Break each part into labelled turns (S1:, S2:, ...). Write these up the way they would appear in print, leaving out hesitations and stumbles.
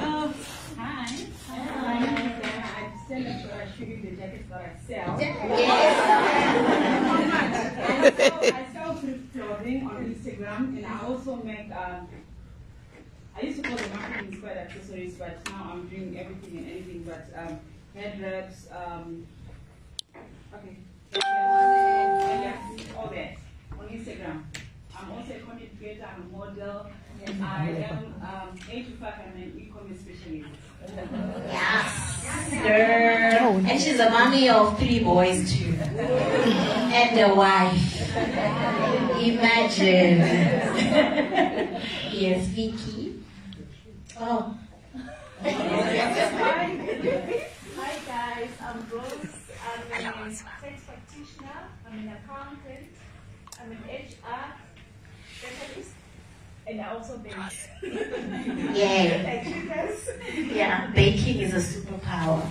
S1: Oh, hi. I send it to show you the jackets that I sell. I sell thrift clothing on Instagram, and I also make, I used to call them marketing inspired accessories, but now I'm doing everything and anything but head wraps, okay, all that on Instagram. I'm also a content creator, I'm a model, and I am 8 to 5, I'm an e-commerce specialist.
S2: Yes, girl. And she's a mommy of 3 boys too. And a wife. Imagine. Yes, Vicky. Oh.
S3: Hi guys, I'm Rose. I'm a sex practitioner, I'm an accountant, I'm an HR specialist, and I also bake.
S2: Yeah.
S3: Like you guys.
S2: Yeah, baking is a superpower.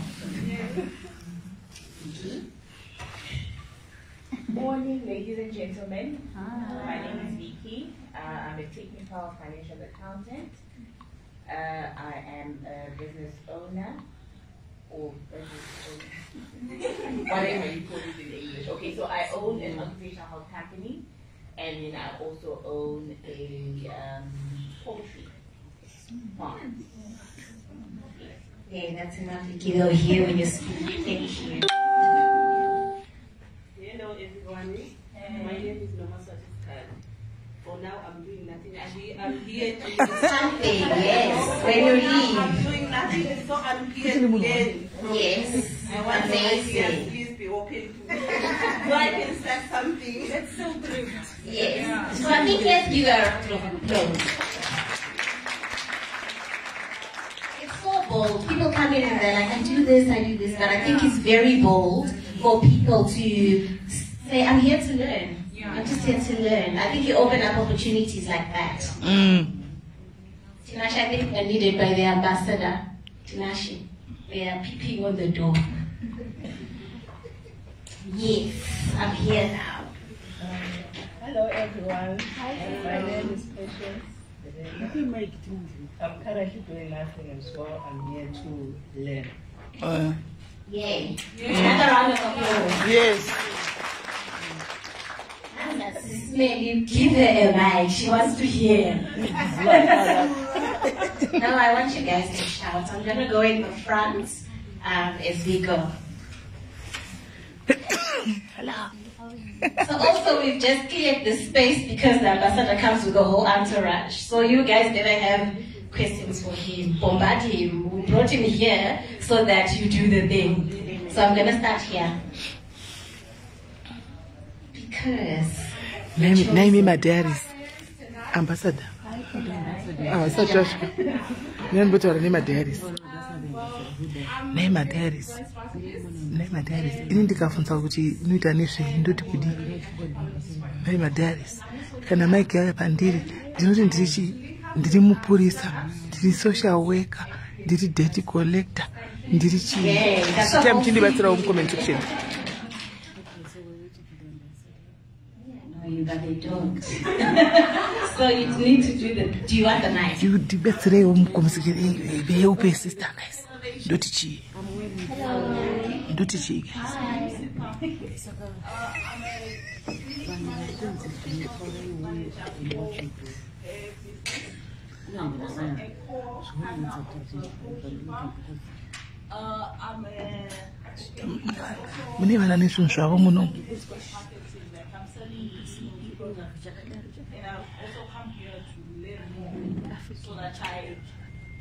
S4: Morning, ladies and gentlemen. My name is Vicky. I'm a technical financial accountant. I am a business owner, or whatever you call it in English. Okay, so I own an occupational health company, and then I also own a poultry farm.
S2: Yeah, that's enough to give over here when you speak. Thank you.
S5: Hello everyone, my name is Noma Satiskan. For now I'm doing nothing. I'm here to do
S2: something, yes. When you leave.
S5: I'm doing nothing, so I'm here to learn.
S2: Yes.
S5: I want to please be open to me. So I can start something. That's so true.
S2: Yes. So I think let's give her a applause. It's so bold. People come in and they're like, I do this, but I think it's very bold for people to say, I'm here to learn. I'm just here to learn. I think you open up opportunities like that. Tinashe, I think they're needed by the ambassador. Tinashe, they are peeping on the door. Yes, I'm here now.
S6: Hello everyone. Hi. My name is Patience. I'm currently doing nothing as well. I'm here to learn.
S2: Yay. Another round of applause.
S7: Yes.
S2: SIS MELLY, give her a mic. She wants to hear. Now I want you guys to shout. I'm going to go in the front as we go. Hello. So also we've just cleared the space because the ambassador comes with a whole entourage. So you guys never have questions for him. Bombard him. We brought him here so that you do the thing. So I'm going to start here. Because...
S7: Name me my diaries. Ambassador. So Josh. Name my diaries. Name my diaries. Name my diaries. Indikafunza kuti nuita neshe ndoti kudi. Name my diaries. Kana Mike ya pandiri. Ndinoti ndiri mupurisa, ndiri social worker, ndiri debt collector, ndiri chi. Sikia mchindi batira mu comment section.
S2: But they don't. So you need to do the. Do you want the knife?
S7: You the best way mu comment section. Be help sister guys. Ndoti chi. Ndoti chi guys. Mune vana nesvinhu zvavo muno.
S1: And I also come here to learn more so that I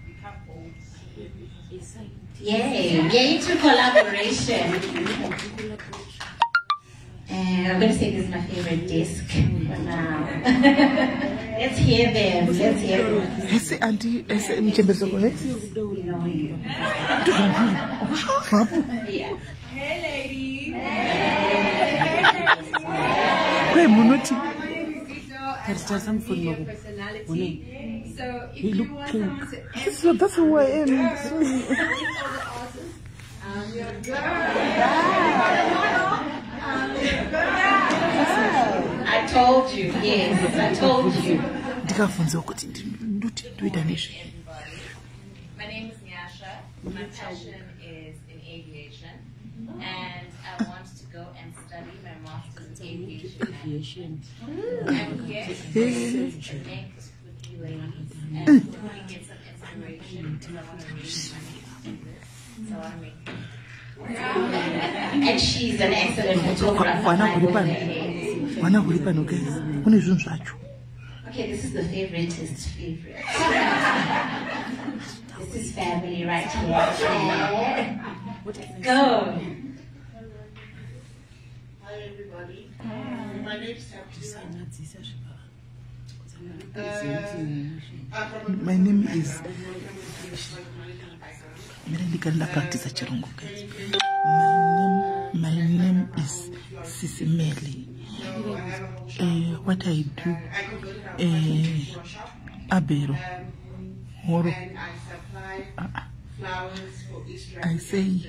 S1: become old.
S2: Yay to collaboration. And I'm going to say this is my favorite disc for now. Let's hear them. Let's hear them.
S7: Ese auntie, ese mchembezo kwa
S2: Yeah.
S5: Hey ladies.
S7: Kwe munoti.
S3: So if
S7: You
S3: you
S7: look
S3: want
S7: pink.
S3: someone to
S7: So that's who I am.
S2: I told you, yes, I told you.
S7: Ndikafunza kuti
S8: My name is Nyasha. My passion is in aviation, and I want to go and study my master's in aviation. I'm here to connect with you ladies and hopefully get some inspiration because I want to raise money to do this. So I want to make
S2: And she's an excellent photographer. Okay, this is the favorite's favorite. This is family right here. Go.
S9: Hi everybody. My name is
S7: My name is my name is SIS MELLY. What I do, Abero, Moro. I say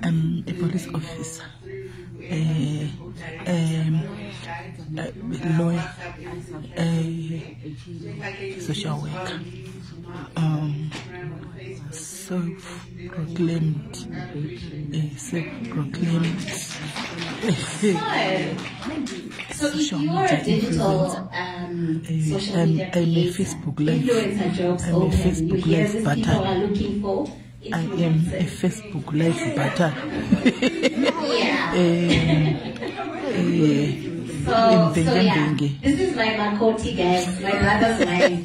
S7: I'm a police officer, lawyer, social worker, self-proclaimed.
S2: So if you're a digital social media creator, influencer jobs open, you hear these people are looking for.
S7: I am a Facebook Live butter.
S2: So yeah, this is my Makoti, guys. My brother's wife.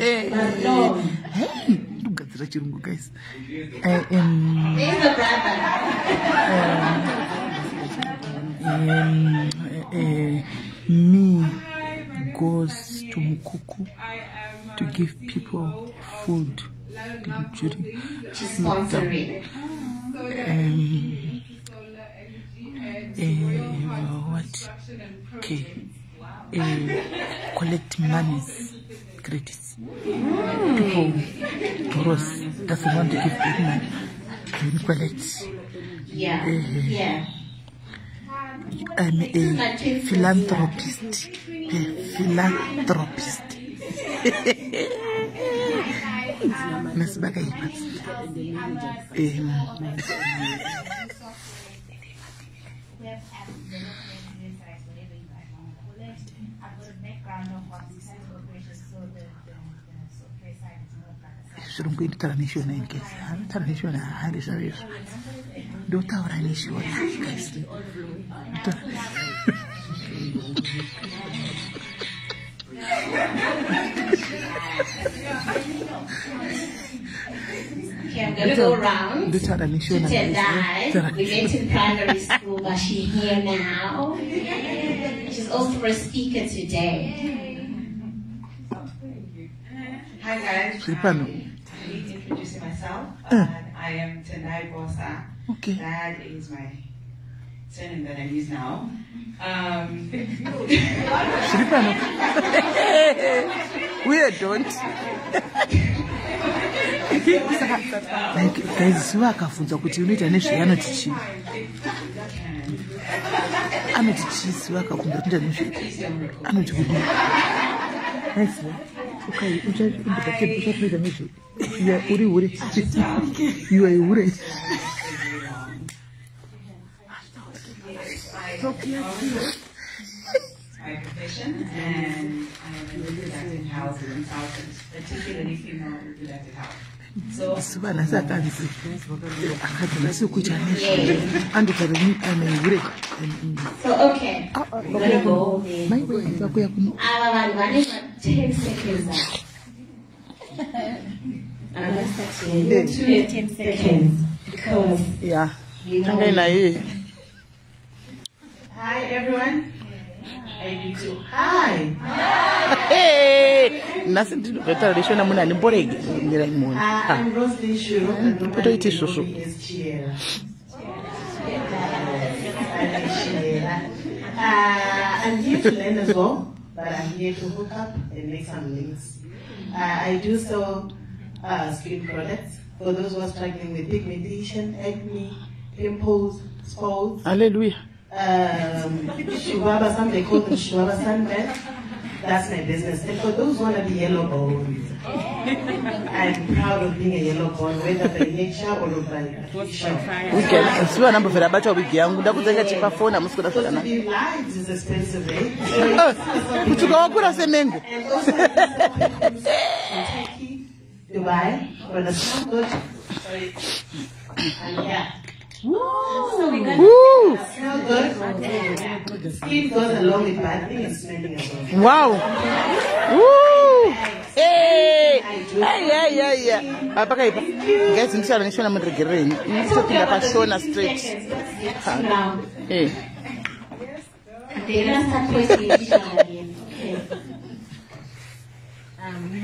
S7: Guys, I am.
S2: There's the brother.
S7: Me goes to Mukuku to give people food during
S2: sponsoring.
S7: What? Okay. Collect monies, credits. People, Toros doesn't want to give money. You collect.
S2: Yeah.
S7: I'm a philanthropist. Shouldn't go into Taranishona in case. Taranishona, highly serious. Don't tell Taranishona, guys.
S2: Okay, I'm gonna go around to Tendai. We met in primary school, but she's here now. She's also a speaker today.
S10: Hi guys. I need to introduce myself. I am Tendai Bosa.
S7: Okay.
S10: That is my surname that I use now.
S7: We don't. Like guys, wakafunza kuti unoita nezveanoti anoti chisi wakafunza kuti anoti kuti nice. Okay, uchapita nezve uri you are uri.
S10: My profession, and I am a reproductive health consultant, particularly female reproductive health. So,
S2: okay, we're gonna go there. 10 seconds. I'm gonna start here. 10 seconds. Because
S7: yeah.
S10: Hi everyone. Hi.
S7: Hey. Nothing to do with tradition. I'm going
S10: I'm Roslyn Shu.
S7: Put it Susu.
S10: I'm here to learn as well, but I'm here to hook up and make some links. I do sell skin products for those who are struggling with pigmentation, acne, pimples, spots.
S7: Hallelujah.
S10: Shubaba, some they call them Shubaba sunburn. That's my business. And for those who want to be yellow bones, I'm proud of being a yellow bone, whether by nature or by artificial. Because to be lives is expensive, right? And also Kentucky, Dubai, for the small good. Sorry. And yeah. So we got smell good. Skin goes along with bathing and smelling as well.
S7: Wow. Woo. Hey. Hey. Apa kaya? Guys, insya Allah naman regerin. Insya Allah passion straight. Hey.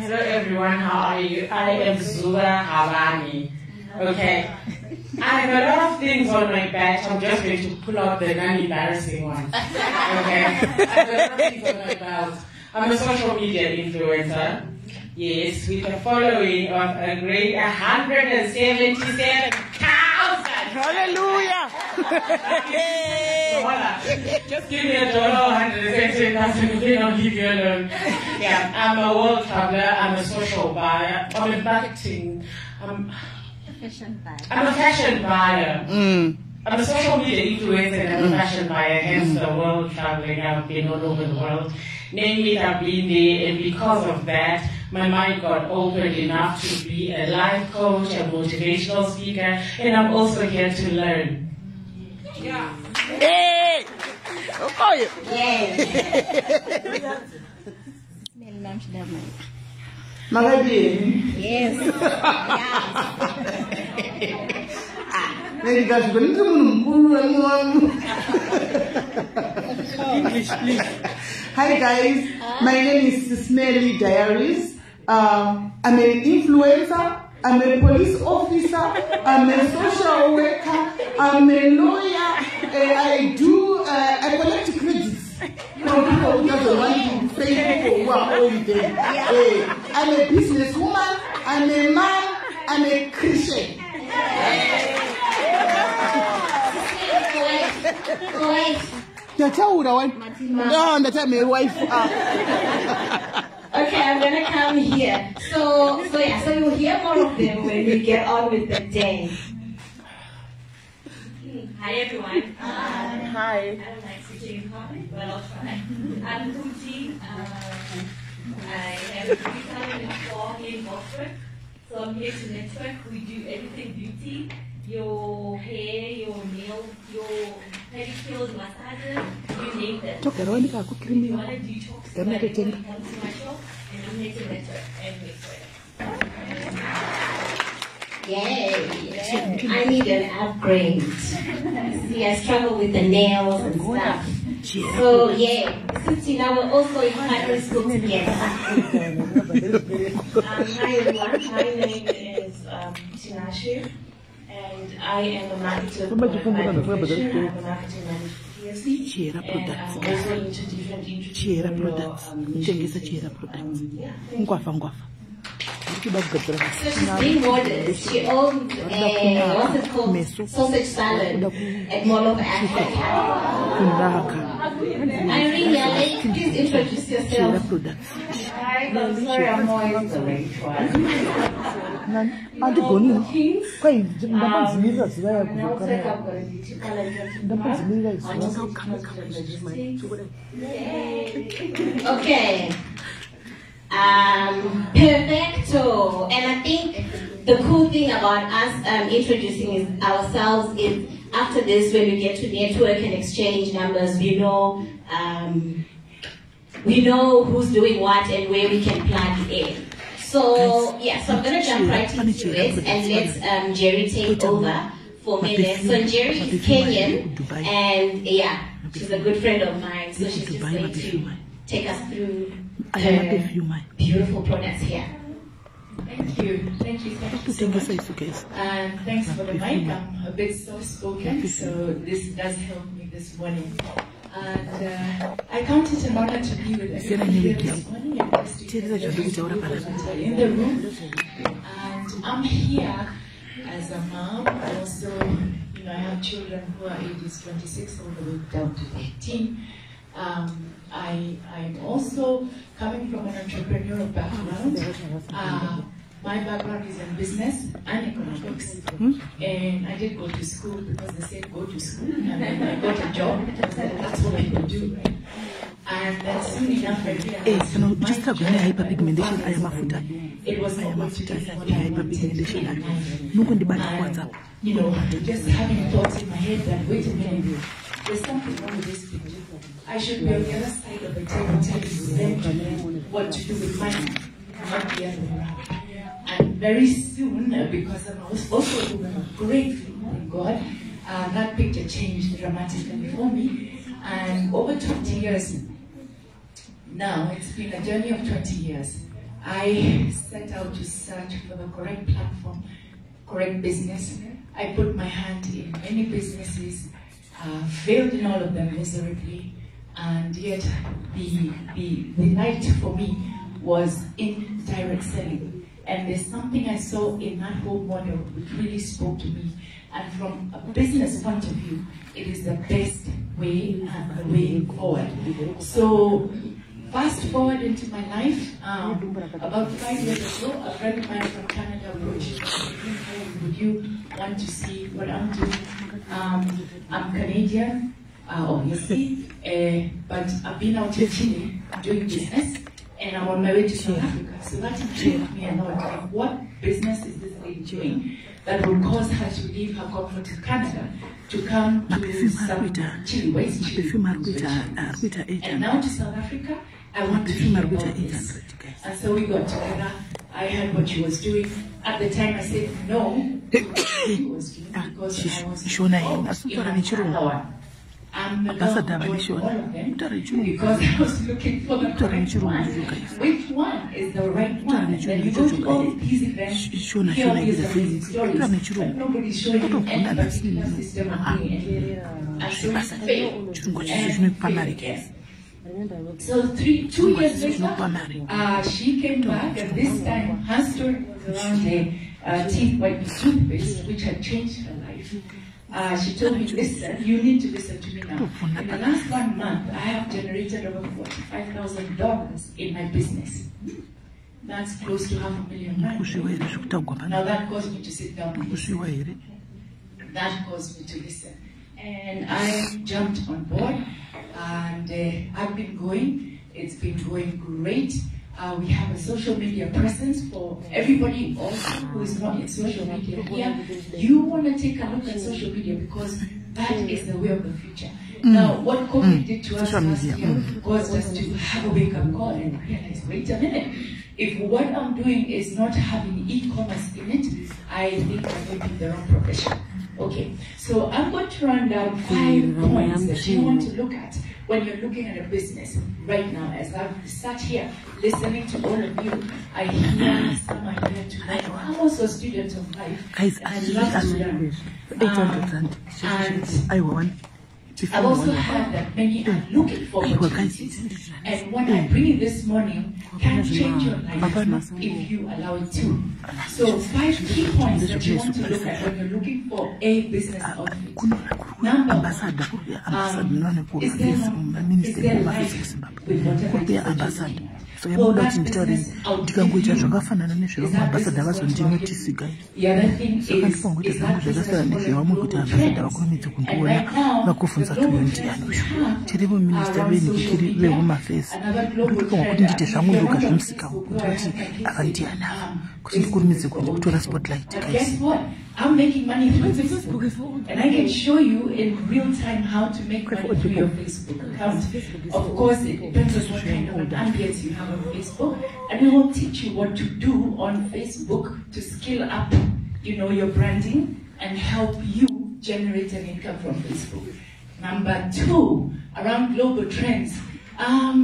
S11: Hello everyone, how are you? I am Zura Havani. Okay. I have a lot of things on my badge. I'm just going to pull out the non-embarrassing ones. Okay. I have a lot of things on my belt. I'm a social media influencer. Yes, with a following of a great 177,000.
S7: Hallelujah!
S11: Just give me $1, 177,000, we don't leave you alone. Yeah, I'm a world traveler, I'm a social buyer, I'm a marketing, I'm a fashion buyer. I'm a social media influencer and I'm a fashion buyer, hence the world traveling. I've been all over the world. Namely, I've been there, and because of that, my mind got opened enough to be a life coach, a motivational speaker, and I'm also here to learn. Yeah.
S7: Hey! Okay.
S2: Yes.
S7: English, please. Hi guys, my name is SIS MELLY Diaries. I'm an influencer, I'm a police officer, I'm a social worker, I'm a lawyer, I collect credits from people who doesn't want to pay people who are holiday. I'm a businesswoman, I'm a man, I'm a Christian. That's how I want. No, that's my wife.
S2: Okay, I'm gonna come here. So you'll hear more of them when we get on with the day.
S8: Hi everyone.
S7: Hi.
S8: I don't like speaking in public, but I'll try. I'm Kuti. I have a beauty store here in Boston. So I'm here to network. We do everything beauty. Your hair, your nails, your pedicures, massages, you name them. If you want to detox, come to my shop, and I'm here to network and make sure.
S2: Yay! I need an upgrade. See, I struggle with the nails and stuff. So yeah, since now we're also in primary school together. Hi everyone, my name is Tinashe. And I am a marketer for my profession. I'm a marketing manager for PSC. And I'm also into different products. So she's being modest. She owns what's it called? Sausage salad at Mall of Africa. Irene, please introduce yourself. Hi, I'm sorry, I'm more into the right one. Okay. Perfecto. And I think the cool thing about us introducing ourselves is after this, when we get to network and exchange numbers, we know who's doing what and where we can plug in. So yeah, so I'm gonna jump right into it and let Jerry take over for me there. So Jerry is Kenyan, and yeah, she's a good friend of mine, so she's just going to take us through her beautiful products here.
S12: Thank you so much. Thanks for the mic. I'm a bit soft-spoken, so this does help me this morning. And I count it an honor to be with everybody here this morning and in the room. And I'm here as a mom. Also, I have children who are ages 26 all the way down to 18. I'm also coming from an entrepreneurial background. My background is in business and economics. And I did go to school because they said go to school, and then I got a job because that's what people do, right? And then soon enough I realized it was not going to be what I wanted. You know, just having thoughts in my head that, wait a minute, there's something wrong with this picture. I should be on the other side of the table telling them what to do with money, not the other way around. And very soon, because I was also a woman of great faith in God, that picture changed dramatically for me. And over 20 years now, it's been a journey of 20 years. I set out to search for the correct platform, correct business. I put my hand in many businesses, failed in all of them miserably, and yet the light for me was in direct selling. And there's something I saw in that whole model which really spoke to me. And from a business point of view, it is the best way and the way forward. So fast forward into my life, about 5 years ago, a friend of mine from Canada approached me. Would you want to see what I'm doing? I'm Canadian, obviously, but I've been out in Chile doing business, and I'm on my way to South Africa. So that intrigued me a lot. Like, what business is this lady doing that would cause her to leave her comfort in Canada to come to Chile, West Chile, and now to South Africa? I want to hear about this. And so we got together. I heard what she was doing. At the time, I said no to what she was doing because I was I'm not doing all of them because I was looking for the correct one. Which one is the right one? And then you go to all these events, hear these amazing stories, but nobody's showing you any particular system of doing anything. And so you fail and fail again. So 2 years later, she came back, and this time her story was around a teeth whitening toothpaste, which had changed her life. She told me, listen, you need to listen to me now. In the last 1 month, I have generated over $45,000 in my business. That's close to $500,000. Now that caused me to sit down and listen. That caused me to listen. And I jumped on board, and I've been going. It's been going great. We have a social media presence for everybody also who is not in social media here. You want to take a look at social media because that is the way of the future. Now, what COVID did to us last year caused us to have a wake-up call and realize, wait a minute, if what I'm doing is not having e-commerce in it, I think I'm going to the wrong profession. Okay, so I'm going to run down 5 points that you want to look at when you're looking at a business right now. As I've sat here listening to all of you, I hear some idea to learn. I'm also a student of life. Guys, I love to learn. And I've also heard that many are looking for opportunities. And what I bring this morning can change your life if you allow it to. So 5 key points that you want to look at when you're looking for a business outfit. Number 1, is there life with whatever it is that you're
S7: so yabuda kuti nditaure ndikangoita zvakafanana nezvevamabhasadha vazondinotizi gai saka ndifangoita zvangu zvakasiyana nezvevamwe kuti ambhasadha vakurumidze kundiona vakuvhunza tuyo ndiani uyu tiri muminista venikikiri vehome affairs ndikufanga kuti ndiite zvangu ndoga zvemusikawo kuti ava ndiani ava kuti ndikurumidze kutora spotlight guys.
S12: I'm making money through Facebook, and I can show you in real time how to make money through your Facebook account. Of course, it depends on what kind of an ambience you have on Facebook, and we will teach you what to do on Facebook to scale up, you know, your branding and help you generate an income from Facebook. Number 2, around global trends. Are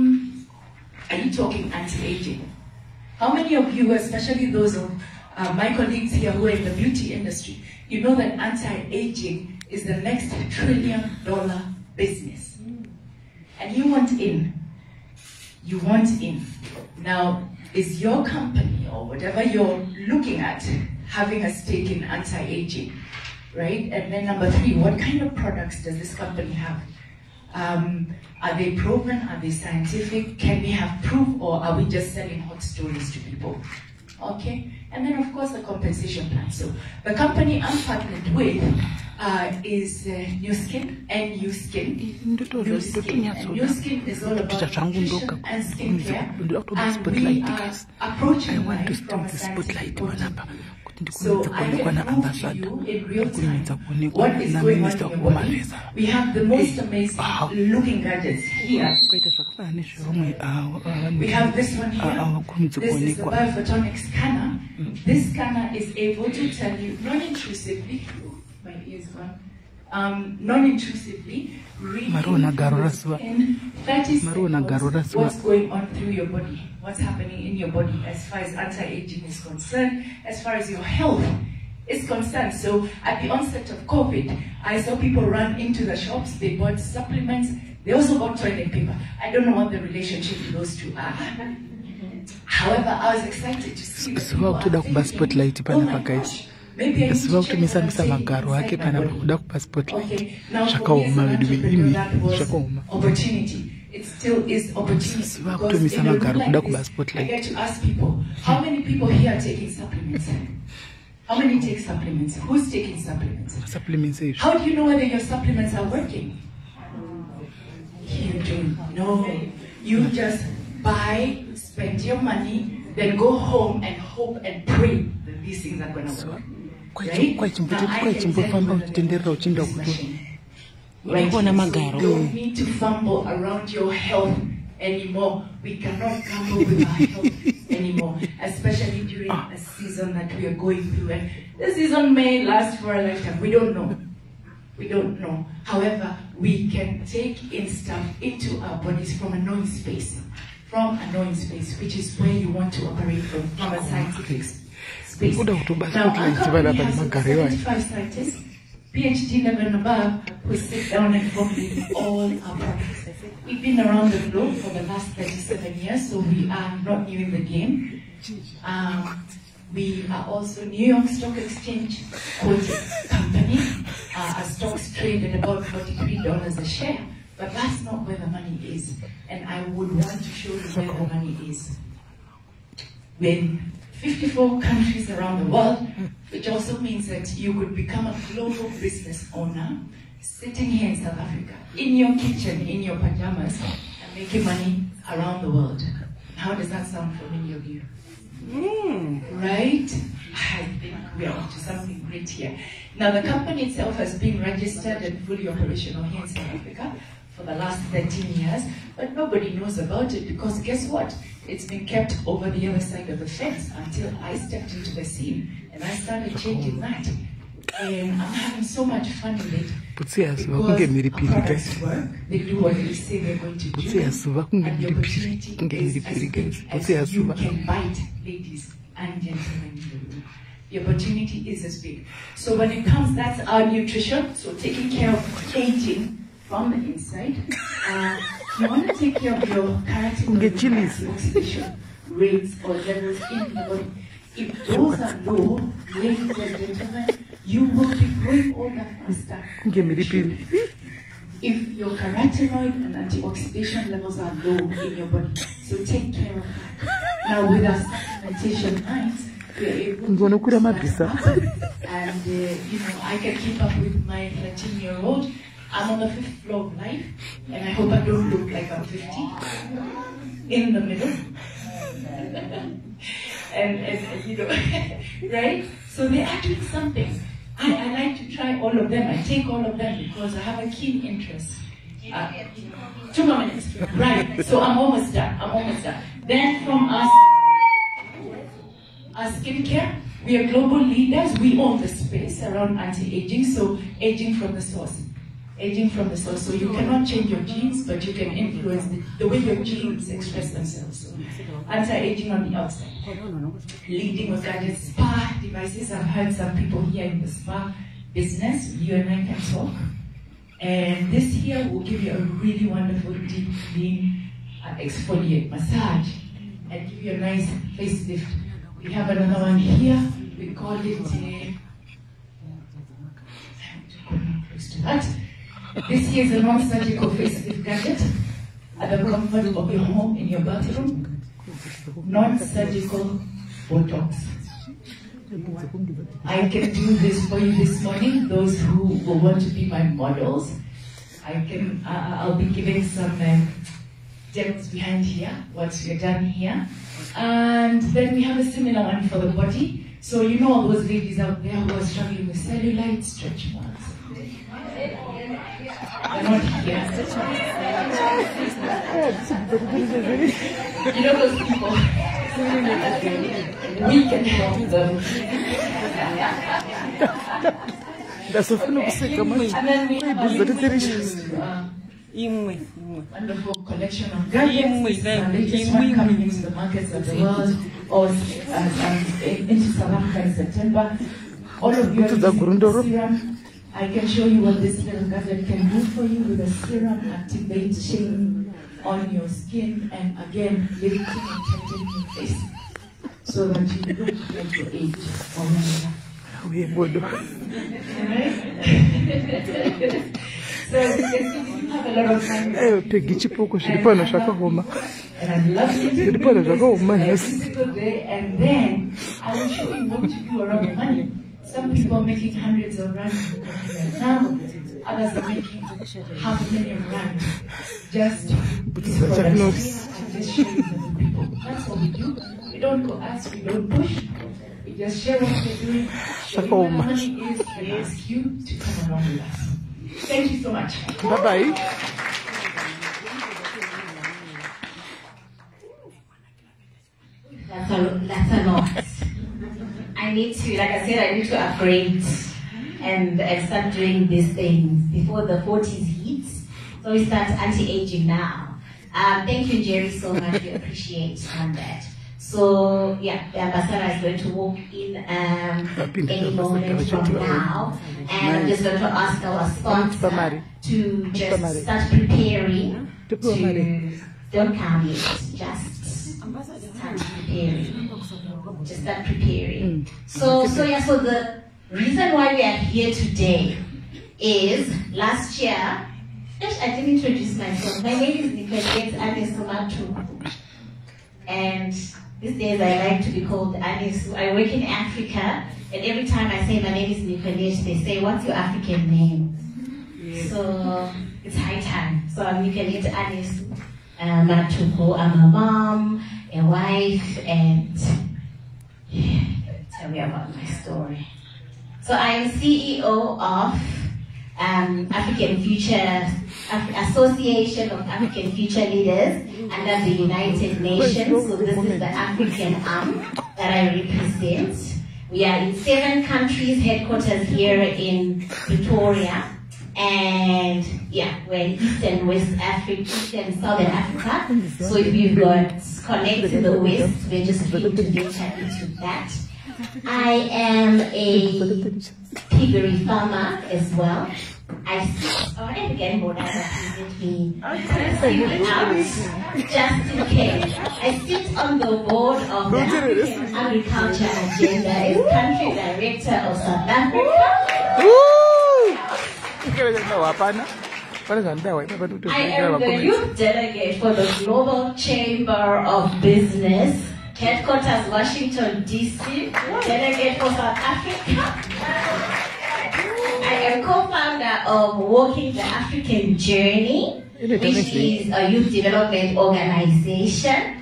S12: you talking anti-aging? How many of you, especially those of my colleagues here who are in the beauty industry, you know that anti-aging is the next $1 trillion business. And you want in. You want in. Now, is your company or whatever you're looking at having a stake in anti-aging, right? And then number 3, what kind of products does this company have? Are they proven? Are they scientific? Can we have proof, or are we just selling hot stories to people? Okay, and then of course the compensation plan. So the company I'm partnered with is New Skin and New Skin. New Skin. And New Skin is all about nutrition and skincare. And we are approaching life from a scientific point of view. So I can prove to you in real time what is going on in your body. We have the most amazing looking gadgets here. We have this one here. This is the biophotonic scanner. This scanner is able to tell you non-intrusively, my ear's gone, non-intrusively, read in 30 seconds what's going on through your body, what's happening in your body as far as anti-aging is concerned, as far as your health is concerned. So at the onset of COVID, I saw people run into the shops, they bought supplements, they also bought toilet paper. I don't know what the relationship with those two are. However, I was excited to see that people are thinking, oh my gosh, maybe I need to check what I'm saying inside my body. Okay, now for me, it's not to believe that was opportunity. It still is opportunity, because in a room like this, I get to ask people, how many people here are taking supplements? How many take supplements? Who's taking supplements? How do you know whether your supplements are working? You don't know. You just buy, spend your money, then go home and hope and pray that these things are going to work. Right? Now I can tell you that right? So you don't need to fumble around your health anymore. We cannot gamble with our health anymore, especially during a season that we are going through. And the season may last for a lifetime. We don't know. We don't know. However, we can take in stuff into our bodies from a knowing space. From a knowing space, which is where you want to operate from a scientific space. Now, our company has 75 scientists, PhD level and above, who sit down and formulate all our products. We've been around the globe for the last 37 years, so we are not new in the game. We are also New York Stock Exchange quoted company. Our stocks trade at about $43 a share, but that's not where the money is. And I would want to show you where the money is. We're in 54 countries around the world, which also means that you could become a global business owner, sitting here in South Africa, in your kitchen, in your pajamas, and making money around the world. How does that sound for many of you? Right? I think we are onto something great here. Now, the company itself has been registered and fully operational here in South Africa for the last 13 years, but nobody knows about it because guess what? It's been kept over the other side of the fence until I stepped into the scene and I started changing that. And I'm having so much fun with it because our products work, they do what they say they're going to do, and the opportunity is as big as you can bite, ladies and gentlemen. The opportunity is as big. So when it comes, that's our nutrition, so taking care of aging from the inside. You want to take care of your carotenoid oxidation rates or levels in the body. If those are low, ladies and gentlemen, you will be growing older faster. If your carotenoid and antioxidant levels are low in your body, so take care of that. Now with our supplementation lines, we are able to start, and you know, I can keep up with my 13-year-old. I'm on the 5th floor of life, and I hope I don't look like I'm 50. In the middle. and you know, right? So they are doing something. I like to try all of them. I take all of them because I have a keen interest. 2 more minutes. Right. So I'm almost done. Then from our skincare, we are global leaders. We own the space around anti-aging. So aging from the source. Aging from the source. So you cannot change your genes, but you can influence the way your genes express themselves. So anti-aging on the outside. Leading with gadgets, spa devices. I've heard some people here in the spa business. You and I can talk. And this here will give you a really wonderful deep clean exfoliate massage and give you a nice facelift. We have another one here. We call it close to that. This here is a non-surgical facelift gadget at the comfort of your home in your bathroom. Non-surgical Botox. I can do this for you this morning. Those who will want to be my models, I'll be giving some demos behind here, what we've done here. And then we have a similar one for the body. So you know all those ladies out there who are struggling with cellulite, stretch marks. They're not here. You know those people? We can help them.
S7: That's a
S12: And then we have a wonderful collection of gadgets. This is the latest one coming into the markets of the world, or into South Africa in September. All of you are using serum. I can show you what this little gadget can do for you with a serum activating on your skin and again lifting and tightening your face so that you look like your age or younger. So as you can see, you have a lot of time. And I love you every single day, and then I will show you what to do around the money. Some people are making hundreds of rand now, others are making $500,000 rand just for products. And just sharing with the people. That's what we do. We don't go ask, we don't push. We just share what we're doing, show you where the money is, and ask you to come along with us. Thank you so much.
S7: Bye-bye.
S2: That's a lot. I need to, like I said, I need to upgrade and start doing these things before the 40s hits. So we start anti-aging now. Thank you, Jerry, so much. We appreciate that. So yeah, the ambassador is going to walk in any moment from now, and I'm just going to ask our sponsor to just start preparing. Don't come yet, just start preparing. Just start preparing. So the reason why we are here today is last year. I didn't introduce myself. My name is Nicolette Anesumatu, and these days I like to be called Anesu. I work in Africa, and every time I say my name is Nicolette, they say, "What's your African name?" Yes. So it's high time. So I'm Nicolette Anesu Matuko. I'm a mom, a wife, and tell me about my story. So I am CEO of African Future Association of African Future Leaders under the United Nations. So this is the African arm that I represent. We are in 7 countries, headquarters here in Pretoria, and yeah, we're in East and West Africa, East and Southern Africa. So if you've got connect to the West, we're just looking to get into that. I am a piggery farmer as well. I sit on just in case. I sit on the board of the African Agriculture Agenda as country director of South Africa. I am the youth delegate for the Global Chamber of Business, headquarters Washington, D.C., delegate for South Africa. I am co-founder of Walking the African Journey, which is a youth development organization.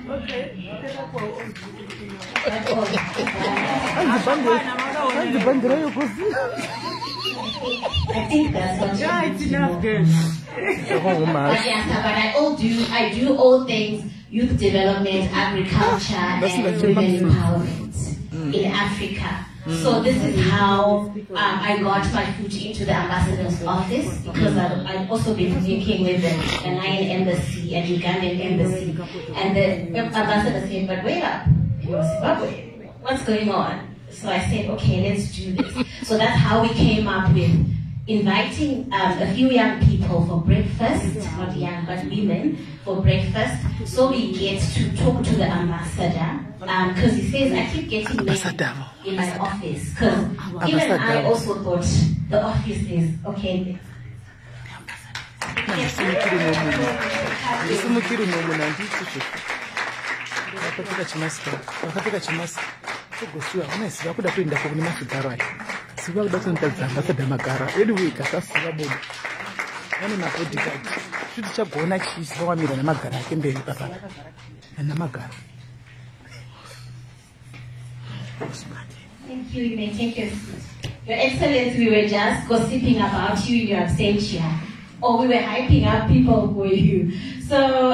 S2: I think that's what it's enough, girls. But I do all things youth development, agriculture, and women empowerment in Africa. So this is how I got my foot into the ambassador's office, because I've also been working with the Ghanaian embassy and Ugandan embassy. And the ambassador said, "But wait up, you're Zimbabwe. What's going on?" So I said, "Okay, let's do this." So that's how we came up with inviting a few young people for breakfast, not young, but women for breakfast, so we get to talk to the ambassador, because he says, I keep getting names in my office, because even I also thought the office is, okay,
S7: ndisimukiri nomunhu handiti vakapfeka chimasika togosiwa unaziva kuda kuenda kune masigaro aya siva kuda kunotadza ambasadha magara anyway kasasiva bodo vane mabodhigadi shuti chagona chiisa wamira namagara ake mberi papa namagara.
S2: Thank you. You may take your seat. Your Excellency, we were just gossiping about you in your absentia, or we were hyping up people for you. So,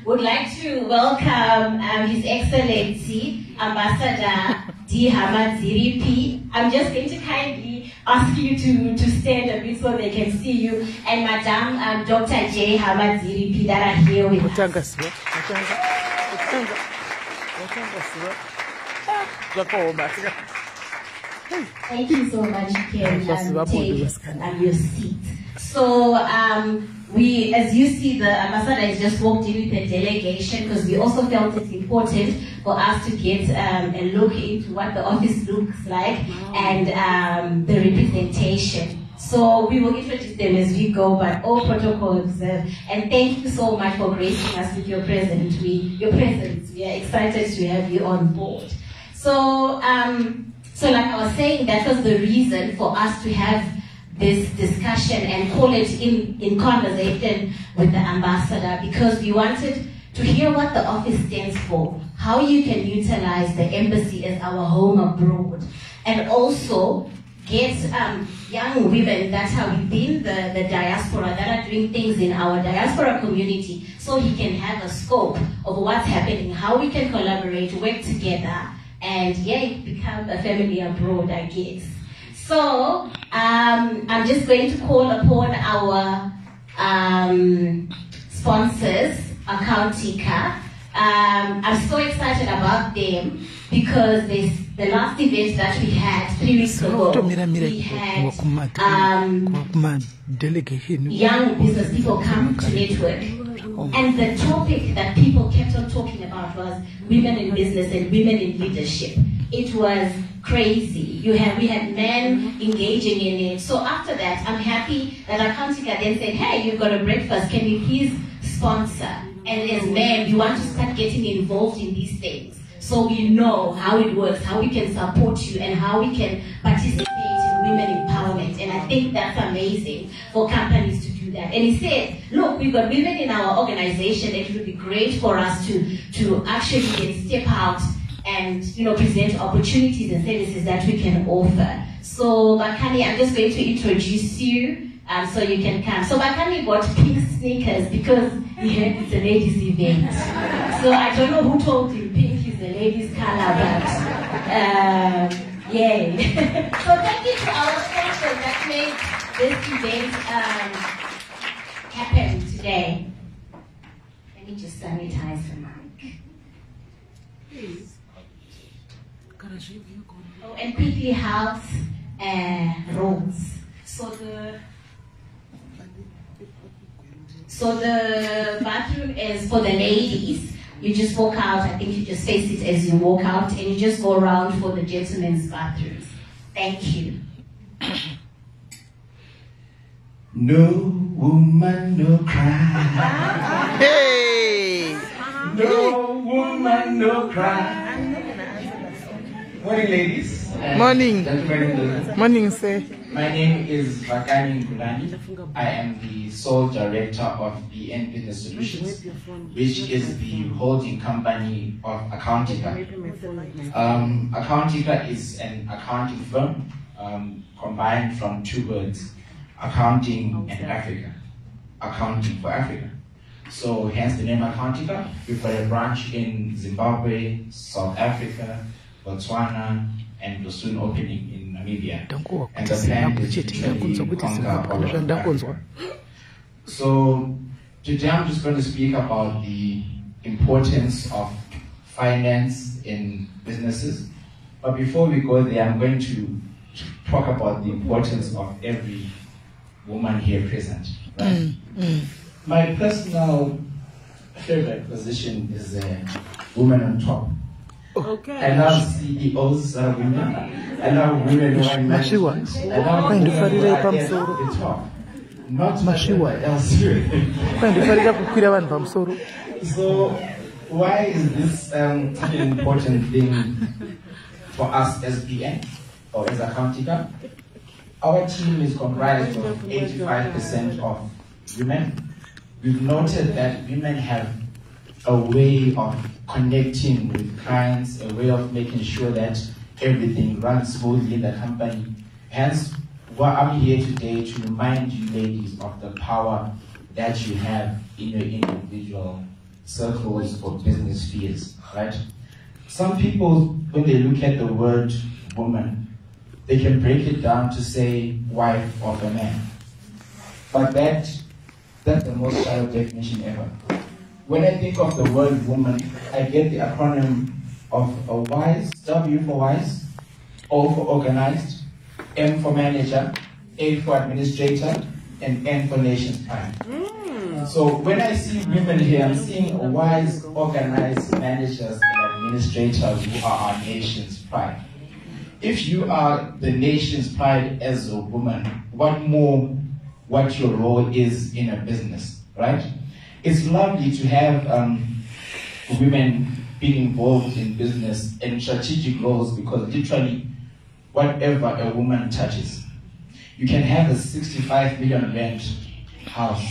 S2: would like to welcome His Excellency Ambassador D. Hamad Ziripi. I'm just going to kindly ask you to stand a bit so they can see you, and Madam Dr. J. Hamad Ziripi that are here with us. Thank you so much. You can take your seat. So, we, as you see, the ambassador has just walked in with a delegation because we also felt it's important for us to get a look into what the office looks like and the representation. So we will introduce them as we go, but all protocol observed. And thank you so much for gracing us with your presence. We are excited to have you on board. So, so like I was saying, that was the reason for us to have this discussion and call it in conversation with the ambassador, because we wanted to hear what the office stands for, how you can utilize the embassy as our home abroad, and also get young women that are within the diaspora that are doing things in our diaspora community, so he can have a scope of what's happening, how we can collaborate, work together, and yeah, become a family abroad, I guess. So, I'm just going to call upon our sponsors, Accountica. I'm so excited about them because the last event that we had 3 weeks ago, we had young business people come to network. And the topic that people kept on talking about was women in business and women in leadership. It was crazy. We had men engaging in it. So after that, I'm happy that Accountica then said, hey, you've got a breakfast, can you please sponsor? And as men, we want to start getting involved in these things, so we know how it works, how we can support you, and how we can participate in women empowerment. And I think that's amazing for companies to do that. And he said, look, we've got women in our organization, and it would be great for us to actually step out and present opportunities and services that we can offer. So Bakani, I'm just going to introduce you so you can come. So Bakani bought pink sneakers because he heard it's a ladies event. So I don't know who told him pink is the ladies color, but yay. So thank you to our sponsors that made this event happen today. Let me just sanitize the mic. Please. Oh, and quickly house roles. So the bathroom is for the ladies. You just walk out. I think you just face it as you walk out, and you just go around for the gentlemen's bathrooms. Thank you.
S13: No woman, no cry.
S7: Hey!
S13: No woman, no cry. Morning, ladies.
S7: Morning.
S13: Gentlemen.
S7: Morning, sir.
S13: My name is Vakani Nkulani. I am the sole director of BN Business Solutions, which is the holding company of Accountica. Accountica is an accounting firm combined from 2 words, accounting and Africa. Accounting for Africa. So hence the name Accountica. We've got a branch in Zimbabwe, South Africa, Botswana, and we're soon opening in Namibia. And the plan is to conquer all of Africa. So today I'm just going to speak about the importance of finance in businesses. But before we go there, I'm going to talk about the importance of every woman here present. Right? My personal favorite position is woman on top.
S7: Okay.
S13: I love CEOs that are women. I love women who are management. I love women who are at the top. not much else. So why is this such an important thing for us as BN or as a county club? Our team is comprised of 85% of women. We've noted that women have a way of connecting with clients, a way of making sure that everything runs smoothly in the company. Hence, I'm here today to remind you ladies of the power that you have in your individual circles or business spheres, right? Some people, when they look at the word woman, they can break it down to say wife of a man. But that's the most shallow definition ever. When I think of the word woman, I get the acronym of a WISE, W for wise, O for organized, M for manager, A for administrator, and N for nation's pride. So when I see women here, I'm seeing wise, organized managers and administrators who are our nation's pride. If you are the nation's pride as a woman, what your role is in a business, right? It's lovely to have women being involved in business and strategic roles, because literally whatever a woman touches, you can have a 65 million rent house,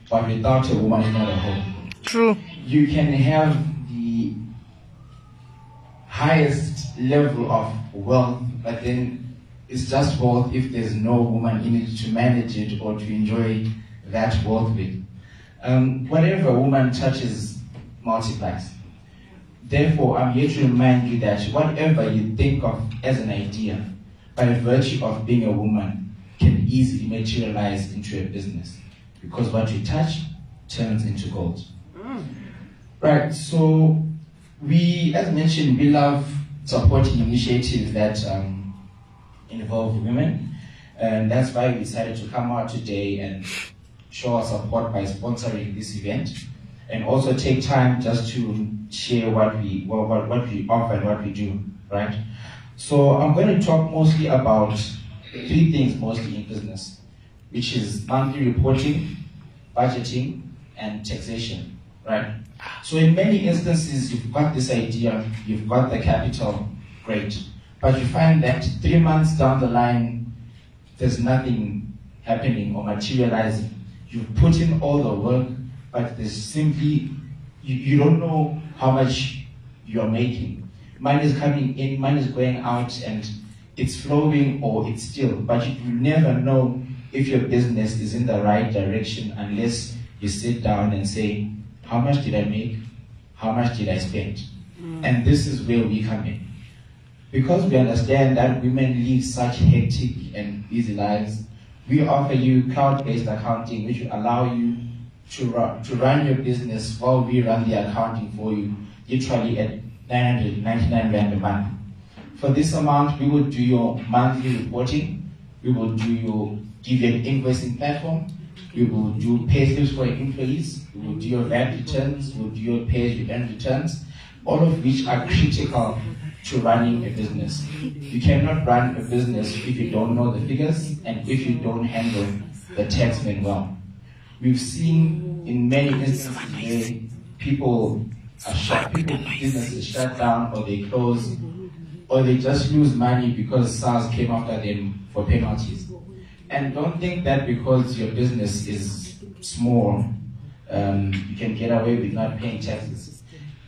S13: but without a woman, it's not a home.
S7: True.
S13: You can have the highest level of wealth, but then it's just wealth if there's no woman in it to manage it or to enjoy that wealth with. Whatever a woman touches multiplies. Therefore, I'm here to remind you that whatever you think of as an idea, by virtue of being a woman, can easily materialize into a business. Because what you touch turns into gold. Right, so we, as mentioned, we love supporting initiatives that involve women. And that's why we decided to come out today and show our support by sponsoring this event, and also take time just to share what we offer and what we do, right? So I'm going to talk mostly about three things mostly in business, which is monthly reporting, budgeting, and taxation, right? So in many instances, you've got this idea, you've got the capital, great. But you find that 3 months down the line, there's nothing happening or materializing. You've put in all the work, but there's simply, you don't know how much you're making. Money is coming in, money is going out, and it's flowing or it's still. But you never know if your business is in the right direction unless you sit down and say, how much did I make? How much did I spend? And this is where we come in. Because we understand that women live such hectic and busy lives, we offer you cloud-based accounting, which will allow you to run your business while we run the accounting for you, literally at 999 Rand a month. For this amount, we will do your monthly reporting, we will give you an invoicing platform, we will do pay slips for your employees, we will do your VAT returns, we will do your pay-as-you-earn returns, all of which are critical to running a business. You cannot run a business if you don't know the figures and if you don't handle the taxmen well. We've seen in many instances where people are shut, businesses shut down or they close or they just lose money because SARS came after them for penalties. And don't think that because your business is small, you can get away with not paying taxes.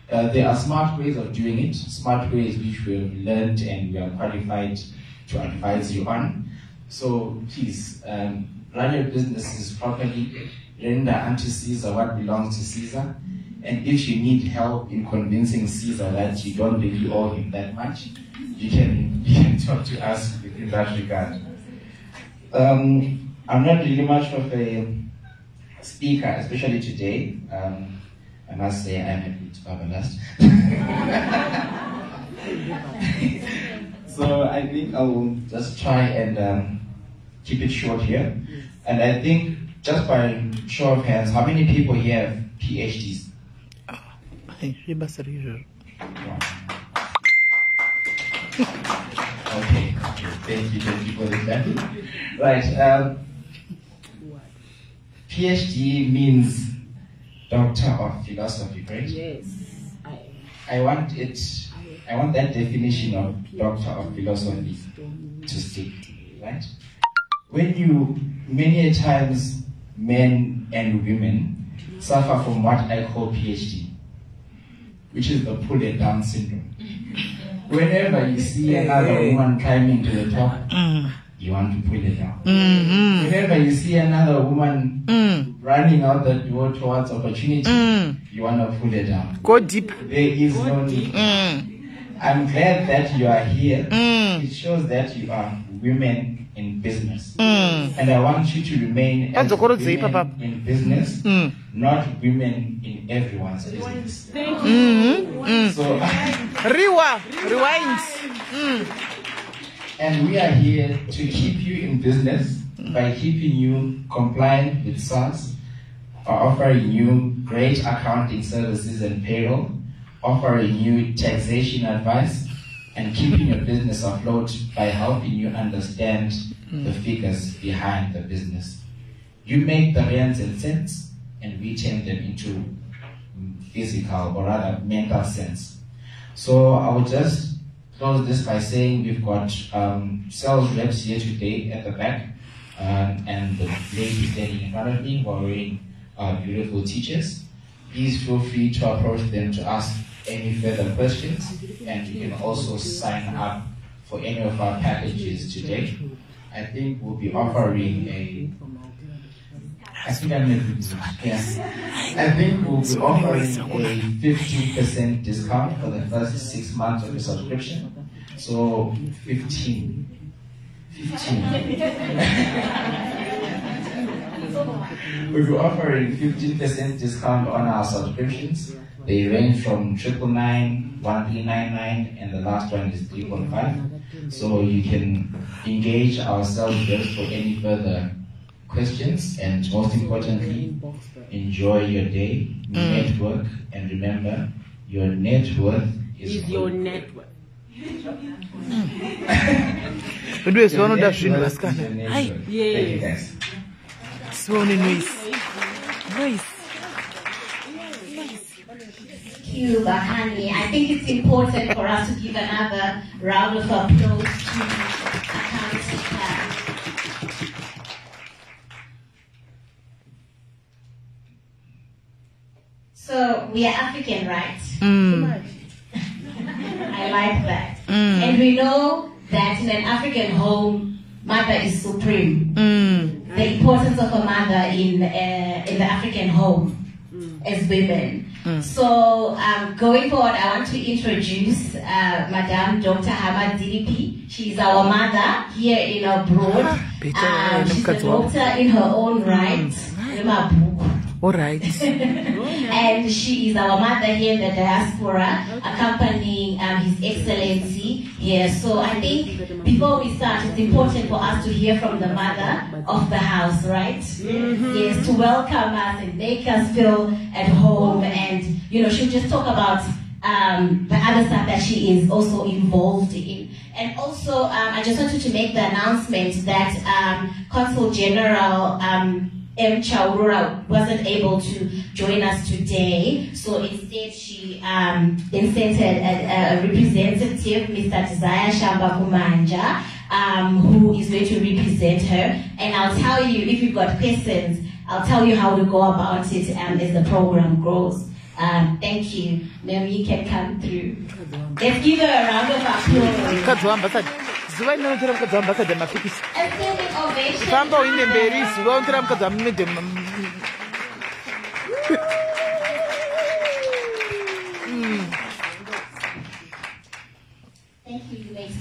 S13: There are smart ways of doing it, smart ways which we have learned and we are qualified to advise you on. So please, run your businesses properly, render unto Caesar what belongs to Caesar, and if you need help in convincing Caesar that you don't really owe him that much, you can talk to us in that regard. I'm not really much of a speaker, especially today. I must say I'm happy to have a last. So I think I will just try and keep it short here. And I think just by show of hands, how many people here have PhDs?
S7: Okay,
S13: thank you for the family. Right. PhD means Doctor of Philosophy, right?
S6: Yes.
S13: I want that definition of Doctor of Philosophy to stick, right? When you, many a times, men and women suffer from what I call PhD, which is the pull it down syndrome. Whenever you see another woman climbing to the top, you want to pull it down. Whenever you see another woman running out the door towards opportunity, you want to pull it down.
S7: Go deep.
S13: There is no need. I'm glad that you are here. It shows that you are women in business. And I want you to remain as women in business, not women in everyone's business.
S7: Thank you. So, rewind.
S13: And we are here to keep you in business by keeping you compliant with SIS, offering you great accounting services and payroll, offering you taxation advice, and keeping your business afloat by helping you understand the figures behind the business. You make the rands and cents, and we turn them into physical or rather mental sense. So I will just close this by saying we've got sales reps here today at the back, and the lady standing in front of me who are wearing beautiful teachers. Please feel free to approach them to ask any further questions, and you can also sign up for any of our packages today. I think we'll be offering I think we'll be offering a 50% discount for the first 6 months of the subscription. So 15. We'll be offering 15% discount on our subscriptions. They range from 999, 1399, and the last one is 3.5. So you can engage our sales reps for any further questions, and most importantly, enjoy your day, network, and remember, your net worth is
S6: your net worth.
S7: But we saw that she was kind of. Hi.
S13: Thank you guys.
S7: So nice.
S2: Thank you, Bahani. I think it's important for us to give another round of applause to accounting. So we are African, right? I like that. And we know that in an African home, mother is supreme. The importance of a mother in the African home as women. So going forward, I want to introduce Madame Dr. Hamad Dilipi. She's our mother here in abroad. She's a doctor in her own right.
S7: All right.
S2: And she is our mother here in the diaspora, accompanying His Excellency here. So I think before we start, it's important for us to hear from the mother of the house, right? Yes, to welcome us and make us feel at home. And, she'll just talk about the other stuff that she is also involved in. And also, I just wanted to make the announcement that Consul General M. Chaurura wasn't able to join us today, so instead she inserted a representative, Mr. Desire Shamba Kumanja, who is going to represent her. And I'll tell you, if you've got questions, I'll tell you how to go about it as the program grows. Thank you. Ma'am, you can come through. Let's give her a round of applause. A standing ovation. Thank you, ladies.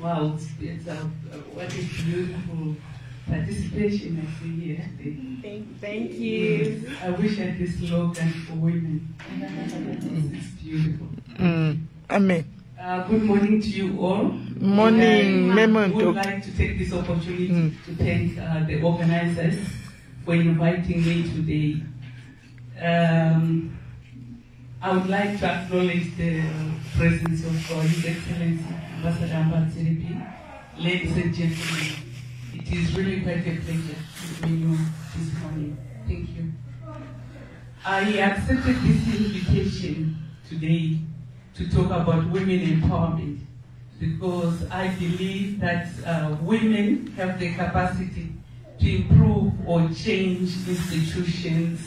S14: Wow, what a beautiful participation I see here today.
S6: Thank you.
S14: I wish I had this slogan for women. It's beautiful.
S7: Amen.
S14: Good morning to you all.
S7: Morning,
S14: I would like to take this opportunity to thank the organizers for inviting me today. I would like to acknowledge the presence of His Excellency Ambassador Hamad Dilipi, ladies and gentlemen, it is really quite a pleasure to meet you this morning. Thank you. I accepted this invitation today to talk about women empowerment because I believe that women have the capacity to improve or change institutions,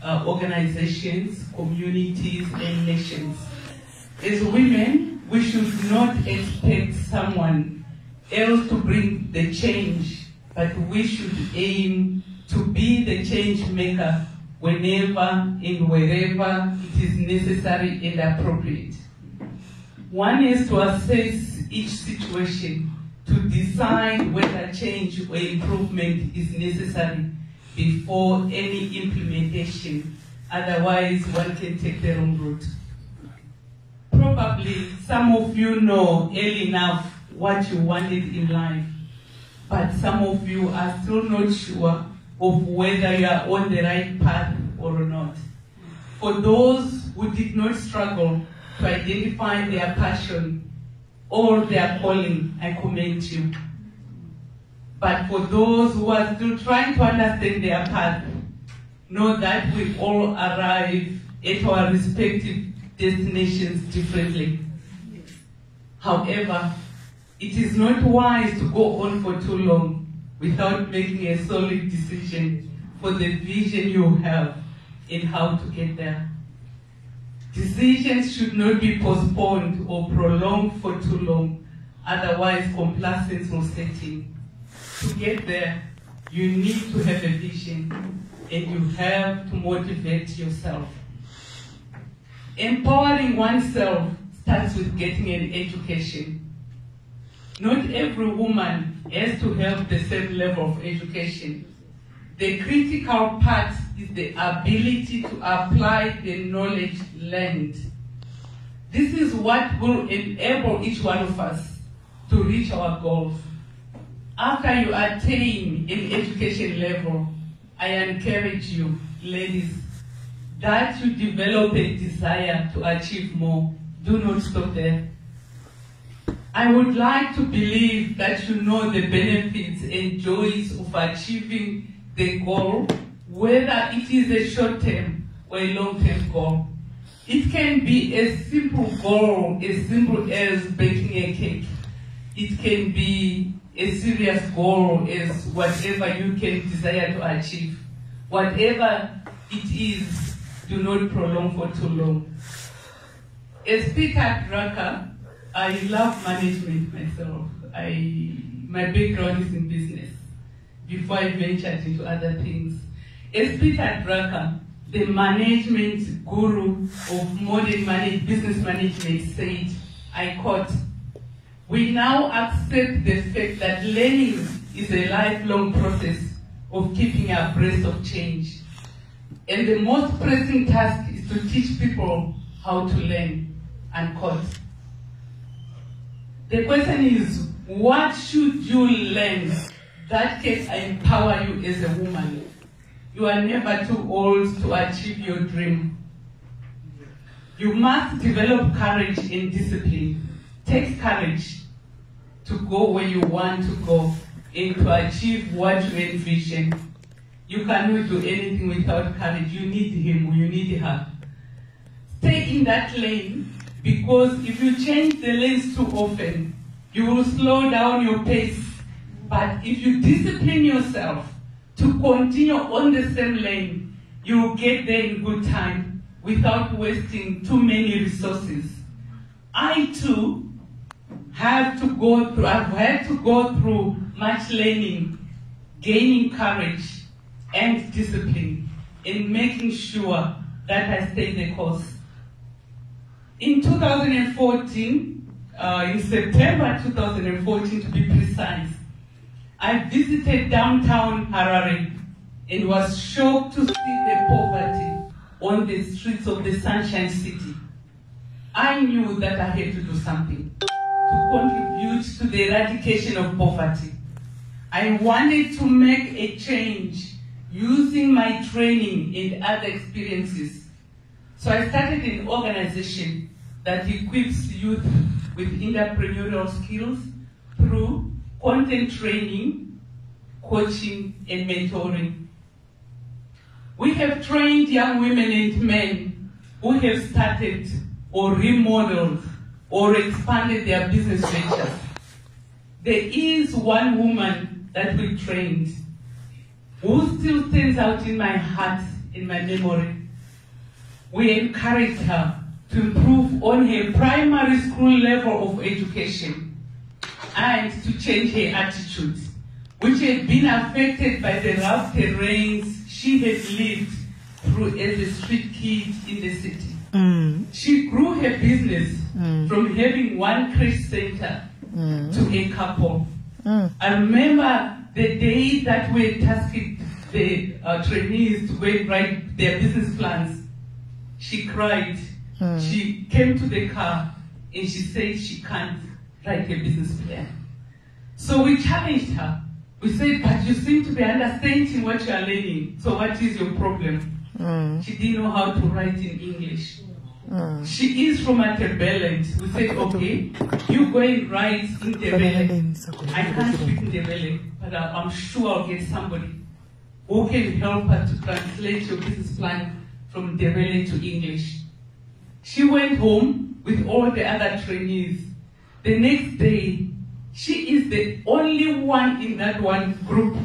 S14: organizations, communities, and nations. As women, we should not expect someone else to bring the change, but we should aim to be the change maker whenever and wherever it is necessary and appropriate. One is to assess each situation to decide whether change or improvement is necessary before any implementation. Otherwise, one can take the wrong route. Probably some of you know early enough what you wanted in life, but some of you are still not sure of whether you are on the right path or not. For those who did not struggle to identify their passion or their calling, I commend you. But for those who are still trying to understand their path, know that we all arrive at our respective destinations differently. However, it is not wise to go on for too long without making a solid decision for the vision you have and how to get there. Decisions should not be postponed or prolonged for too long, otherwise complacence will set in. To get there, you need to have a vision and you have to motivate yourself. Empowering oneself starts with getting an education. Not every woman has to have the same level of education. The critical part is the ability to apply the knowledge learned. This is what will enable each one of us to reach our goals. After you attain an education level, I encourage you, ladies, that you develop a desire to achieve more. Do not stop there. I would like to believe that you know the benefits and joys of achieving the goal, whether it is a short-term or a long-term goal. It can be a simple goal, as simple as baking a cake. It can be a serious goal as whatever you can desire to achieve. Whatever it is, do not prolong for too long. As Peter Drucker, I love management myself. My background is in business before I ventured into other things. As Peter Drucker, the management guru of modern business management said, I quote, "We now accept the fact that learning is a lifelong process of keeping abreast of change. And the most pressing task is to teach people how to learn," unquote. The question is, what should you learn that can empower you as a woman? You are never too old to achieve your dream. You must develop courage and discipline. Take courage to go where you want to go and to achieve what you envision. You cannot do anything without courage. You need him, you need her. Stay in that lane, because if you change the lanes too often, you will slow down your pace. But if you discipline yourself to continue on the same lane, you will get there in good time without wasting too many resources. I too I've had to go through much learning, gaining courage and discipline, in making sure that I stay the course. In 2014, in September 2014 to be precise, I visited downtown Harare and was shocked to see the poverty on the streets of the Sunshine City. I knew that I had to do something to contribute to the eradication of poverty. I wanted to make a change using my training and other experiences. So I started an organization that equips youth with entrepreneurial skills through content training, coaching, and mentoring. We have trained young women and men who have started or remodeled or expanded their business ventures. There is one woman that we trained who still stands out in my heart, in my memory. We encouraged her to improve on her primary school level of education and to change her attitude, which had been affected by the rough terrains she had lived through as a street kid in the city. She grew her business from having one crash center to a couple. I remember the day that we tasked the trainees to go and write their business plans. She cried. She came to the car and she said she can't write a business plan. So we challenged her. We said, but you seem to be understanding what you are learning. So what is your problem? She didn't know how to write in English. She is from Atebele. We said, okay, you go and write in Ndebele. I can't speak in Ndebele, but I'm sure I'll get somebody who can help her to translate your business plan from Ndebele to English. She went home with all the other trainees. The next day, she is the only one in that one group.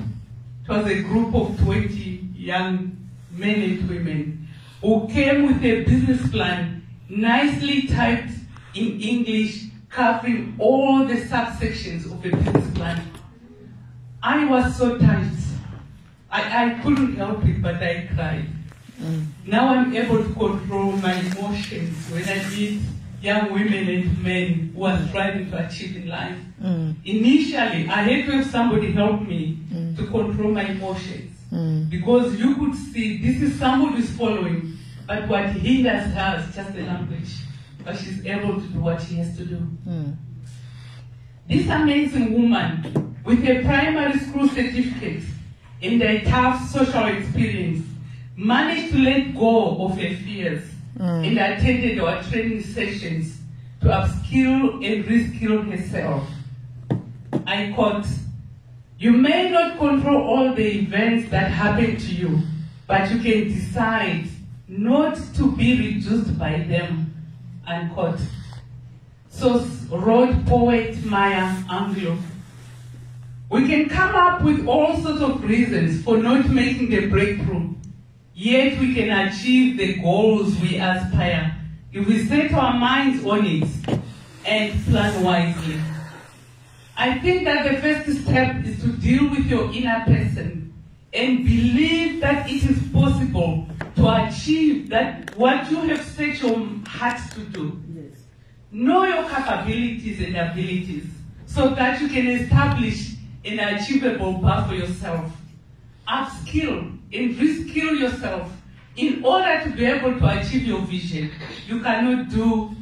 S14: It was a group of 20 young men and women who came with a business plan nicely typed in English, covering all the subsections of a business plan. I was so touched. I couldn't help it, but I cried. Now I'm able to control my emotions when I meet young women and men who are striving to achieve in life. Initially, I had to have somebody help me to control my emotions. Because you could see this is somebody who's following, but what hinders her is just the language. But she's able to do what she has to do. This amazing woman, with a primary school certificate and a tough social experience, managed to let go of her fears and attended our training sessions to upskill and reskill herself. I quote, "You may not control all the events that happen to you, but you can decide not to be reduced by them," unquote. So wrote poet Maya Angelou. We can come up with all sorts of reasons for not making the breakthrough, yet we can achieve the goals we aspire if we set our minds on it and plan wisely. I think that the first step is to deal with your inner person and believe that it is possible to achieve that what you have set your heart to do. Know your capabilities and abilities so that you can establish an achievable path for yourself. Upskill and reskill yourself in order to be able to achieve your vision. You cannot do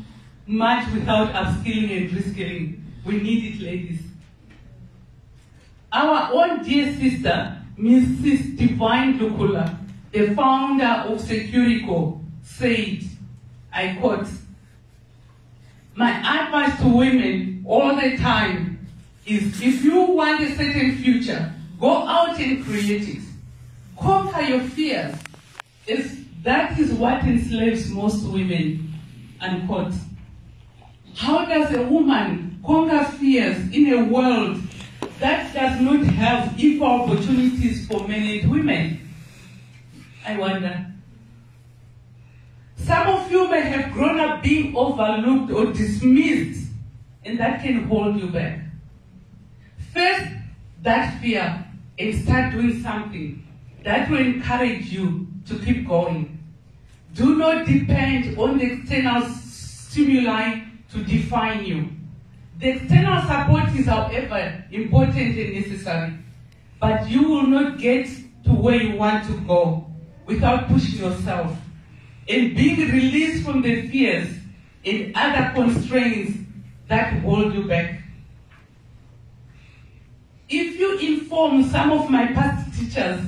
S14: much without upskilling and reskilling. We need it, ladies. Our own dear sister, Mrs. Divine Lukula, the founder of Securico, said, I quote, "My advice to women all the time is if you want a certain future, go out and create it. Conquer your fears. That is what enslaves most women," unquote. How does a woman conquer fears in a world that does not have equal opportunities for men and women? I wonder. Some of you may have grown up being overlooked or dismissed, and that can hold you back. Face that fear and start doing something that will encourage you to keep going. Do not depend on the external stimuli to define you. The external support is, however, important and necessary, but you will not get to where you want to go without pushing yourself and being released from the fears and other constraints that hold you back. If you inform some of my past teachers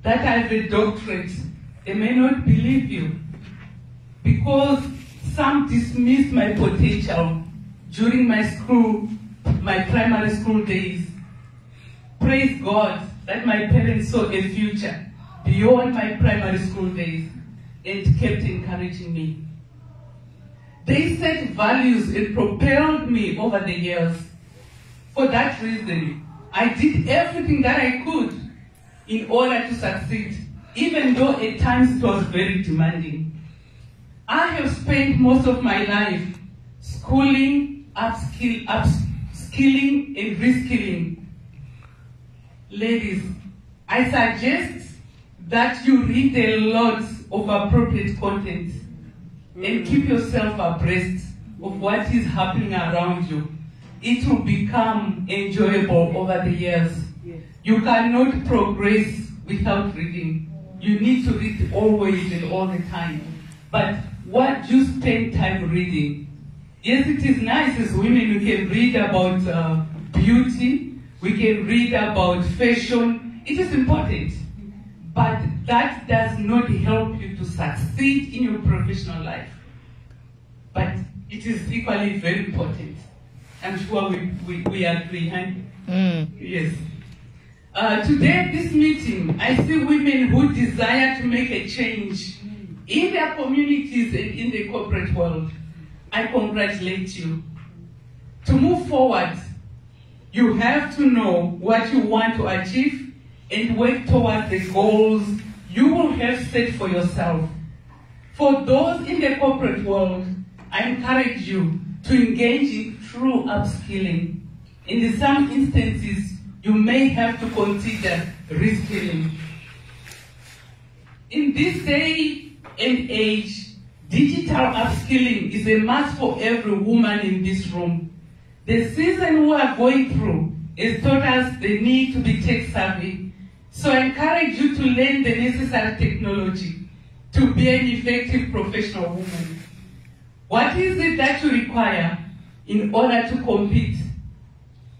S14: that I have a doctorate, they may not believe you because some dismissed my potential during my primary school days praise God that my parents saw a future beyond my primary school days and kept encouraging me. They set values and propelled me over the years. For that reason, I did everything that I could in order to succeed, even though at times it was very demanding. I have spent most of my life schooling, upskilling, and reskilling. Ladies, I suggest that you read a lot of appropriate content and keep yourself abreast of what is happening around you. It will become enjoyable over the years. You cannot progress without reading. You need to read always and all the time. But what you spend time reading? Yes, it is nice as women, we can read about beauty, we can read about fashion. It is important. But that does not help you to succeed in your professional life. But it is equally very important. I'm sure we agree, huh? Yes. Today at this meeting, I see women who desire to make a change in their communities and in the corporate world. I congratulate you. To move forward, you have to know what you want to achieve and work towards the goals you will have set for yourself. For those in the corporate world, I encourage you to engage in true upskilling. In some instances, you may have to consider reskilling. In this day and age, digital upskilling is a must for every woman in this room. The season we are going through has taught us the need to be tech savvy. So I encourage you to learn the necessary technology to be an effective professional woman. What is it that you require in order to compete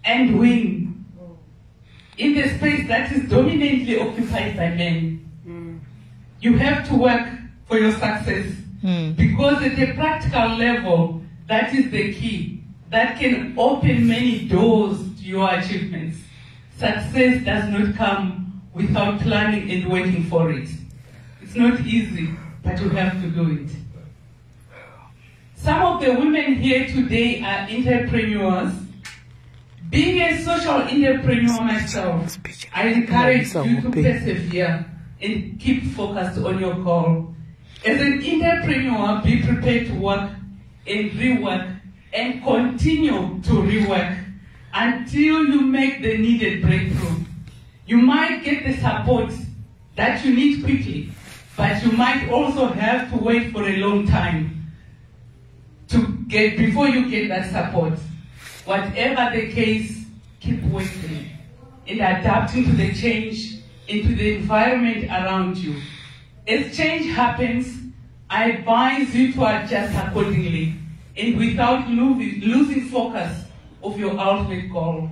S14: and win in the space that is dominantly occupied by men? You have to work for your success because at a practical level, that is the key that can open many doors to your achievements. Success does not come without planning and working for it. It's not easy, but you have to do it. Some of the women here today are entrepreneurs. Being a social entrepreneur myself, I encourage you to persevere and keep focused on your goal. As an entrepreneur, be prepared to work and rework and continue to rework until you make the needed breakthrough. You might get the support that you need quickly, but you might also have to wait for a long time before you get that support. Whatever the case, keep working and adapting to the change into the environment around you. As change happens, I advise you to adjust accordingly and without losing focus of your ultimate goal.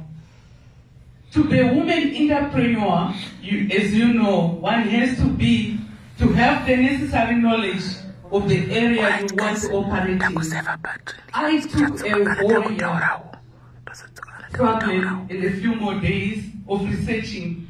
S14: To be a woman entrepreneur, as you know, one has to have the necessary knowledge of the area you want to operate in. I took a whole year, probably in a few more days, of researching